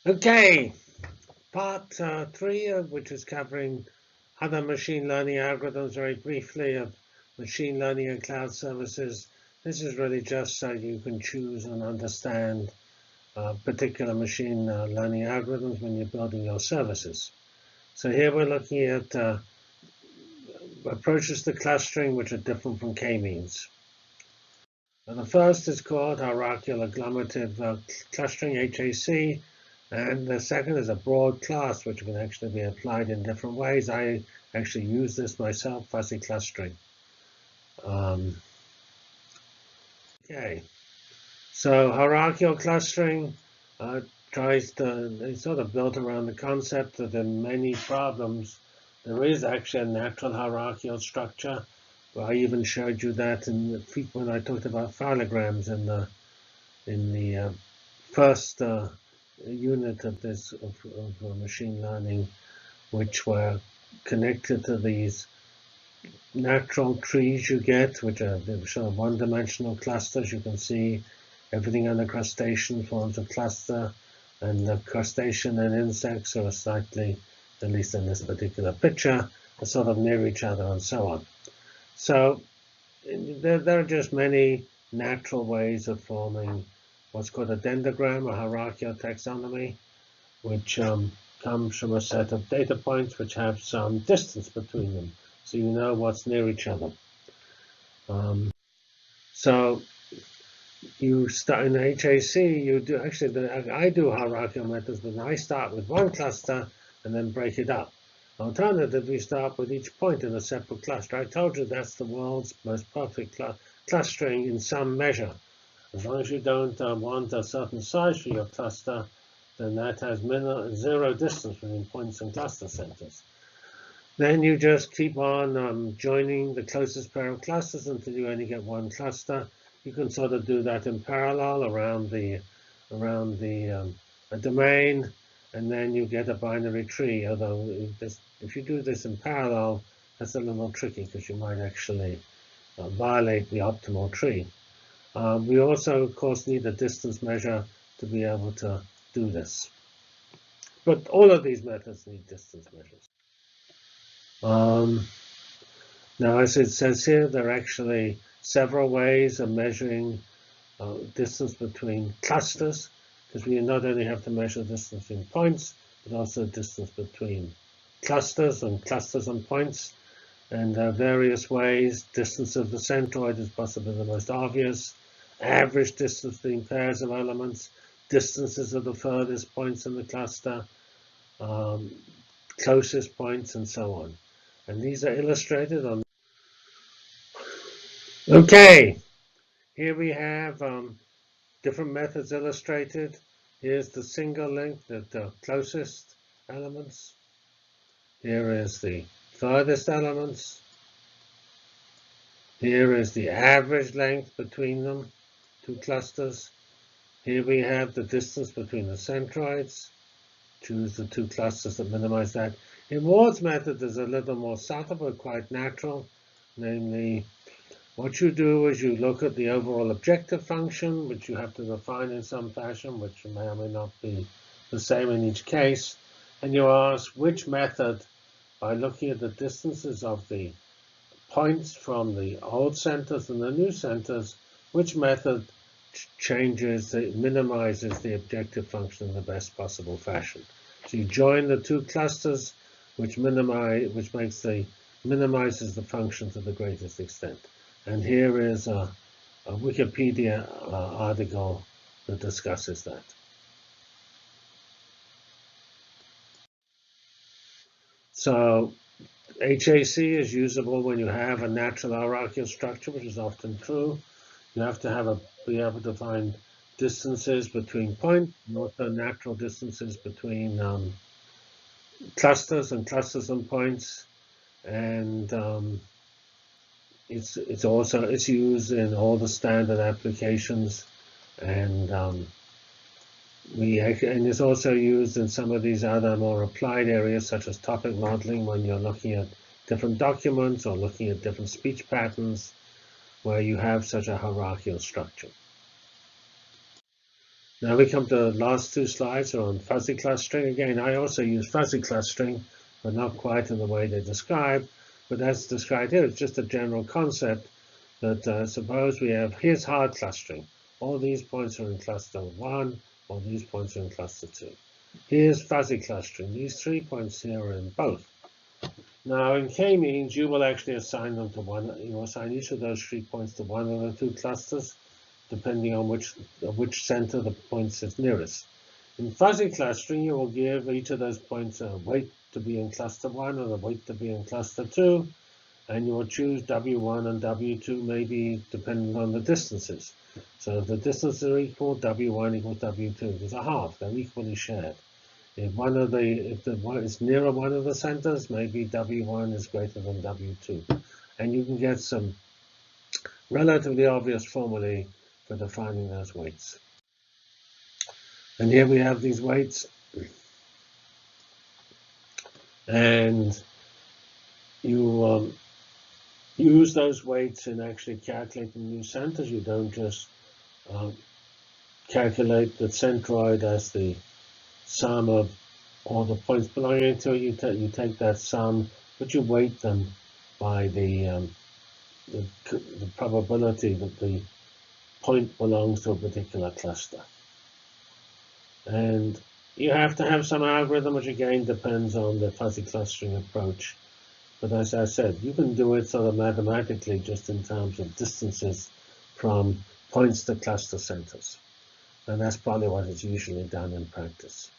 Okay, part 3, which is covering other machine learning algorithms very briefly of machine learning and cloud services. This is really just so you can choose and understand particular machine learning algorithms when you're building your services. So here we're looking at approaches to clustering which are different from k-means. The first is called Hierarchical Agglomerative Clustering, HAC, and the second is a broad class which can actually be applied in different ways. I actually use this myself, fuzzy clustering. Okay, so hierarchical clustering tries to, it's sort of built around the concept that in many problems there is actually a natural hierarchical structure. I even showed you that when I talked about phylograms in the first unit of this of machine learning, which were connected to these natural trees you get, which are sort of one-dimensional clusters. You can see everything under crustacean forms a cluster, and the crustacean and insects are slightly, at least in this particular picture, are sort of near each other and so on. So there are just many natural ways of forming what's called a dendrogram, a hierarchical taxonomy, which comes from a set of data points which have some distance between them, so you know what's near each other. So you start in HAC, you do actually, I do hierarchical methods, but I start with one cluster and then break it up. Alternatively, we start with each point in a separate cluster. I told you that's the world's most perfect clustering in some measure. As long as you don't want a certain size for your cluster, then that has zero distance between points and cluster centers. Then you just keep on joining the closest pair of clusters until you only get one cluster. You can sort of do that in parallel around a domain, and then you get a binary tree. Although if you do this in parallel, that's a little tricky because you might actually violate the optimal tree. We also, of course, need a distance measure to be able to do this. But all of these methods need distance measures. Now, as it says here, there are actually several ways of measuring distance between clusters, because we not only have to measure distance between points, but also distance between clusters and points. And there are various ways. Distance of the centroid is possibly the most obvious. Average distance between pairs of elements, distances of the furthest points in the cluster, closest points, and so on. And these are illustrated on. Okay, here we have different methods illustrated. Here's the single length at the closest elements. Here is the furthest elements. Here is the average length between them, two clusters. Here we have the distance between the centroids. Choose the two clusters that minimize that. In Ward's method, there's a little more subtle but quite natural. Namely, what you do is you look at the overall objective function, which you have to define in some fashion, which may or may not be the same in each case. And you ask which method, by looking at the distances of the points from the old centers and the new centers, which method minimizes the objective function in the best possible fashion. So you join the two clusters, which minimizes the function to the greatest extent. And here is a Wikipedia article that discusses that. So HAC is usable when you have a natural hierarchical structure, which is often true. You have to be able to find distances between points, and also natural distances between clusters and points, and it's used in all the standard applications, and it's also used in some of these other more applied areas, such as topic modeling, when you're looking at different documents or looking at different speech patterns, where you have such a hierarchical structure. Now we come to the last two slides on fuzzy clustering. Again, I also use fuzzy clustering, but not quite in the way they describe. But as described here, it's just a general concept that suppose we have, here's hard clustering. All these points are in cluster 1, all these points are in cluster 2. Here's fuzzy clustering. These 3 points here are in both. Now in k-means, you will actually assign them to one. You will assign each of those 3 points to one of the 2 clusters, depending on which center the points is nearest. In fuzzy clustering, you will give each of those points a weight to be in cluster 1 and a weight to be in cluster 2, and you will choose W1 and W2 maybe depending on the distances. So if the distances are equal, W1 equals W2. There's a half, they're equally shared. If the one is nearer one of the centers, maybe W1 is greater than W2. And you can get some relatively obvious formulae for defining those weights. And here we have these weights. And you use those weights in actually calculating new centers. You don't just calculate the centroid as the sum of all the points belonging to it. You take that sum, but you weight them by the probability that the point belongs to a particular cluster. And you have to have some algorithm, which again depends on the fuzzy clustering approach. But as I said, you can do it sort of mathematically just in terms of distances from points to cluster centers. And that's probably what is usually done in practice.